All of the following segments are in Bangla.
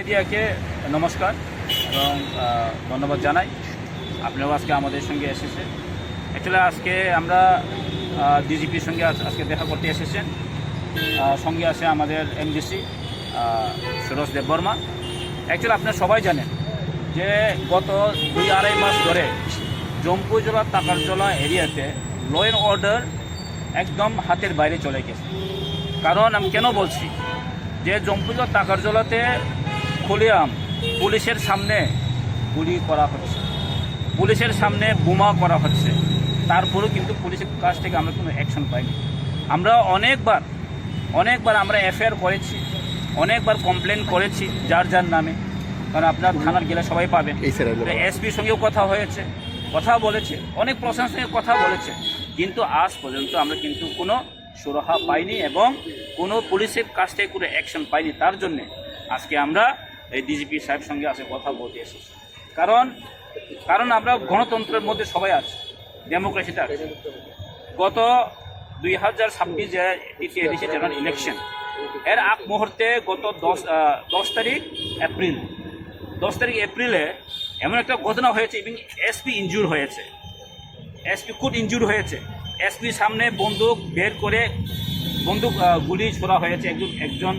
মিডিয়াকে নমস্কার এবং ধন্যবাদ জানাই। আপনারাও আজকে আমাদের সঙ্গে এসেছে। অ্যাকচুয়ালি আজকে আমরা ডিজিপির সঙ্গে আজকে দেখা করতে এসেছেন। সঙ্গে আছে আমাদের এমডিসি সুরজ দেববর্মা। অ্যাকচুয়ালি আপনারা সবাই জানেন যে গত 2-2.5 মাস ধরে জম্পুজলা টাকারজলা এরিয়াতে ল অ্যান্ড অর্ডার একদম হাতের বাইরে চলে গেছে। কারণ আমি কেন বলছি যে জম্পুজলা টাকারজলাতে খুলিয়াম পুলিশের সামনে গুলি করা হচ্ছে, পুলিশের সামনে বোমা করা হচ্ছে, তারপরেও কিন্তু পুলিশের কাছ থেকে আমরা কোনো অ্যাকশন পাইনি। আমরা অনেকবার আমরা এফআইআর করেছি, অনেকবার কমপ্লেন করেছি যার নামে। কারণ আপনার থানার গেলে সবাই পাবেন। এসপির সঙ্গেও কথা হয়েছে, কথা বলেছে, অনেক প্রশাসনের সঙ্গে কথা বলেছে, কিন্তু আজ পর্যন্ত আমরা কিন্তু কোনো সুরাহা পাইনি এবং কোনো পুলিশের কাছ থেকে কোনো অ্যাকশন পাইনি। তার জন্যে আজকে আমরা এই ডিজিপি সাহেব সঙ্গে আজকে কথা বলতে এসেছি। কারণ আমরা গণতন্ত্রের মধ্যে সবাই আছে, ডেমোক্রেসিতে আছে। গত 2026 যে এডিসি জেনারেল ইলেকশন এর আগ মুহূর্তে গত 10 তারিখ এপ্রিলে এমন একটা ঘটনা হয়েছে, ইভিন এসপি ইনজুর হয়েছে, এসপি খুব ইনজুর হয়েছে। এসপির সামনে বন্দুক বের করে গুলি ছোড়া হয়েছে, একজন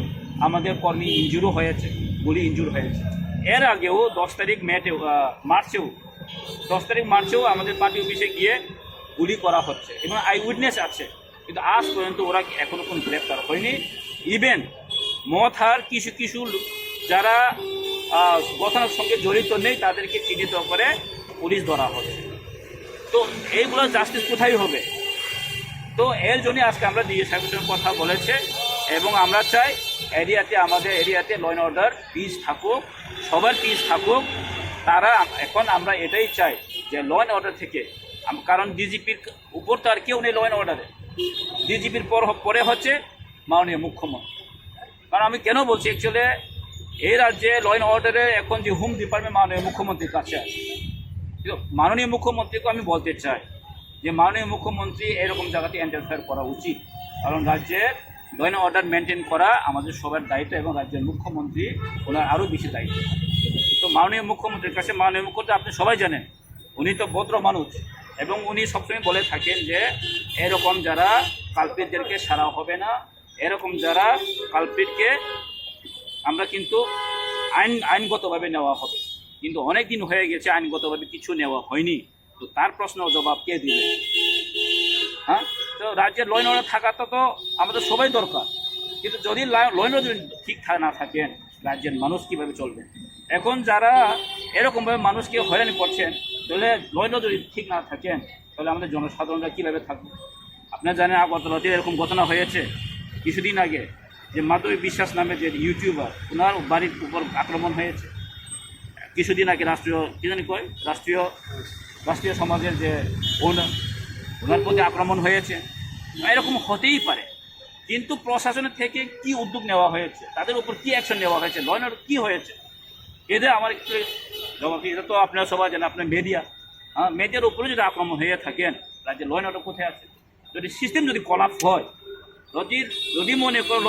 আমাদের কর্মী ইনজুরও হয়েছে, গুলি ইনজুর হয়েছে। এর আগেও 10 তারিখ মার্চেও আমাদের পার্টি অফিসে গিয়ে গুলি করা হচ্ছে এবং আই উইটনেস আছে, কিন্তু আজ পর্যন্ত ওরা এখনো কোনো গ্রেপ্তার হয়নি। ইভেন মথার কিছু যারা ঘটনার সঙ্গে জড়িত নেই তাদেরকে চিহ্নিত করে পুলিশ ধরা হচ্ছে। তো এইগুলো জাস্টিস কোথায় হবে? তো এর জন্য আজকে আমরা ডিএ সাহেবের সঙ্গে কথা বলেছে এবং আমরা চাই আমাদের এরিয়াতে ল অ্যান্ড অর্ডার পিস থাকুক, সবার পিস থাকুক। এখন আমরা এটাই চাই যে ল অ্যান্ড অর্ডার থেকে, কারণ ডিজিপির উপর তো আর কেউ নেই ল অ্যান্ড অর্ডারে। ডিজিপির পরে হচ্ছে মাননীয় মুখ্যমন্ত্রী। কারণ আমি কেন বলছি, অ্যাকচুয়ালি এই রাজ্যে ল অ্যান্ড অর্ডারে এখন যে হোম ডিপার্টমেন্ট মাননীয় মুখ্যমন্ত্রীর কাছে আছে। মাননীয় মুখ্যমন্ত্রীকে আমি বলতে চাই যে মাননীয় মুখ্যমন্ত্রী এরকম জায়গাতে ইন্টারফেয়ার করা উচিত। কারণ রাজ্যের ল অ্যান্ড অর্ডার মেনটেন করা আমাদের সবার দায়িত্ব এবং রাজ্যের মুখ্যমন্ত্রী ওনার আরও বেশি দায়িত্ব। তো মাননীয় মুখ্যমন্ত্রীর কাছে, মাননীয় মুখ্যমন্ত্রী আপনি সবাই জানেন উনি তো ভদ্র মানুষ এবং উনি সবসময় বলে থাকেন যে এরকম যারা কালপিটদেরকে সারা হবে না, এরকম যারা কালপিটকে আমরা কিন্তু আইনগতভাবে নেওয়া হবে। কিন্তু অনেক দিন হয়ে গেছে আইনগতভাবে কিছু নেওয়া হয়নি। তো তার প্রশ্ন জবাব কে দিবে? হ্যাঁ, তো রাজ্যের ল অ্যান্ড অর্ডার থাকাটা তো আমাদের সবাই দরকার, কিন্তু যদি ল অ্যান্ড অর্ডার যদি ঠিক না থাকেন রাজ্যের মানুষ কীভাবে চলবে? এখন যারা এরকমভাবে মানুষকে হয়রানি করছেন, তাহলে ল অ্যান্ড অর্ডার যদি ঠিক না থাকেন তাহলে আমাদের জনসাধারণরা কীভাবে থাকবে? আপনারা জানেন আগরতলাতে এরকম ঘটনা হয়েছে কিছুদিন আগে, যে মাধবী বিশ্বাস নামে যে ইউটিউবার, ওনার বাড়ির উপর আক্রমণ হয়েছে। কিছুদিন আগে রাষ্ট্রীয় সমাজের যে ওনার প্রতি আক্রমণ হয়েছে। এরকম হতেই পারে, কিন্তু প্রশাসনের থেকে কি উদ্যোগ নেওয়া হয়েছে, তাদের উপর কি অ্যাকশন নেওয়া হয়েছে, ল অ্যান্ড অর্ডার কী হয়েছে? এদের আমার একটু জবাব। এটা তো আপনারা সবাই জানেন, আপনার মিডিয়ার উপরে যদি আক্রমণ হয়ে থাকেন, রাজ্যে ল অ্যান্ড অর্ডার কোথায় আছে? যদি সিস্টেম যদি কলাপস হয়, যদি মনে করো ল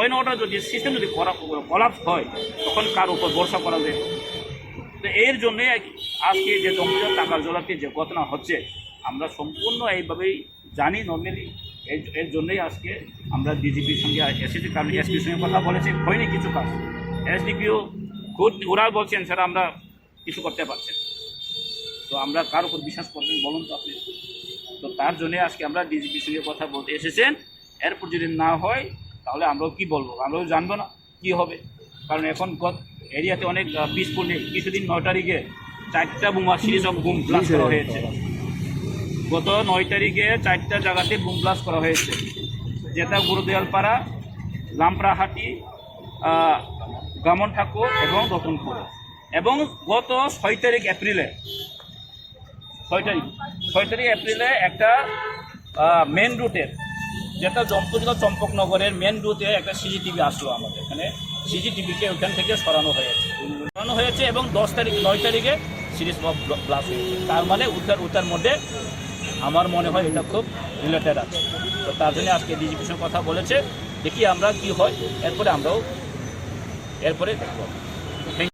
অ্যান্ড অর্ডার যদি সিস্টেম যদি কলাপস হয়, তখন কার উপর ভরসা করা যায়? তো এর জন্যে আজকে যে জম্পুজলা টাকারজলাতে যে ঘটনা হচ্ছে আমরা সম্পূর্ণ এইভাবেই জানি নর্মালি। এর জন্যই আজকে আমরা ডিজিপির সঙ্গে এসেছি, কারণ এসপির সঙ্গে কথা বলেছি, হয়নি কিছু কাজ। এসডিপিও খুব ওরা বলছেন স্যার আমরা কিছু করতে পারছেন। তো আমরা কার উপর বিশ্বাস করবেন বলুন তো আপনি? তো তার জন্যে আজকে আমরা ডিজিপির সঙ্গে কথা বলতে এসেছেন। এরপর যদি না হয় তাহলে আমরাও কি বলবো, আমরাও জানবো না কি হবে। কারণ এখন এরিয়াতে অনেক পিসফুল নেই। কিছুদিন 9 তারিখে 4টা বোমা সিরিজ অফ বুম ব্লাস্ট করা হয়েছে। গত 9 তারিখে 4টা জায়গাতে বুম ব্লাস্ট করা হয়েছে, যেটা গুরুদয়ালপাড়া, লামপাড়াহাটি, গামন ঠাকুর এবং রতনপুর। এবং গত 6 তারিখ এপ্রিলে একটা মেন রুটের, যেটা জম্পুজলা চম্পকনগরের মেন রুটে একটা সিসিটিভি আসলো আমাদের এখানে। সিসিটিভিকে ওখান থেকে সরানো হয়েছে এবং 9 তারিখে সিরিজ অফ ব্লাস্ট হয়েছে। তার মানে উত্তর মধ্যে আমার মনে হয় এটা খুব রিলেটেড আছে। তো তার জন্য আজকে ডিজিপির সঙ্গে কথা বলেছে, দেখি আমরা কি হয়, এরপরে দেখব।